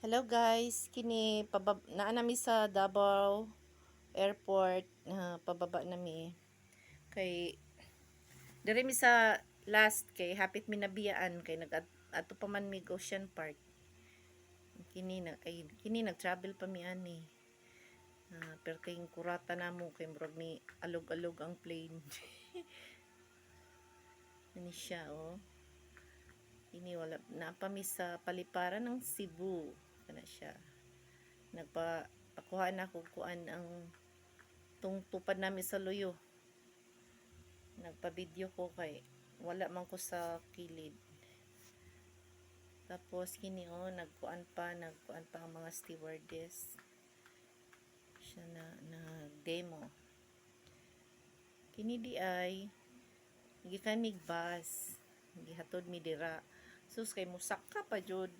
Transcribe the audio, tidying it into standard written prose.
Hello guys, kini naa nami sa Davao Airport, pababa nami. Kay diri mi sa last kay hapit mi nabiyaan kay ato pa man mi Ocean Park. Kini nag-travel pa mi ani. Pero kay kurata namo kay murag ni alog-alog ang plane. Ani siya oh. Kini wala na pa mi sa paliparan ng Cebu. Kana siya. Pakuha na ko kuan ang tupad namin sa luyo. Nagpa-video ko kay wala man ko sa kilid. Tapos kini oh, nagkuan pa ang mga stewardess. Siya na demo. Kini di ay gikan mig bus. Gihatod mi dira. Sus kay musaka pa jud.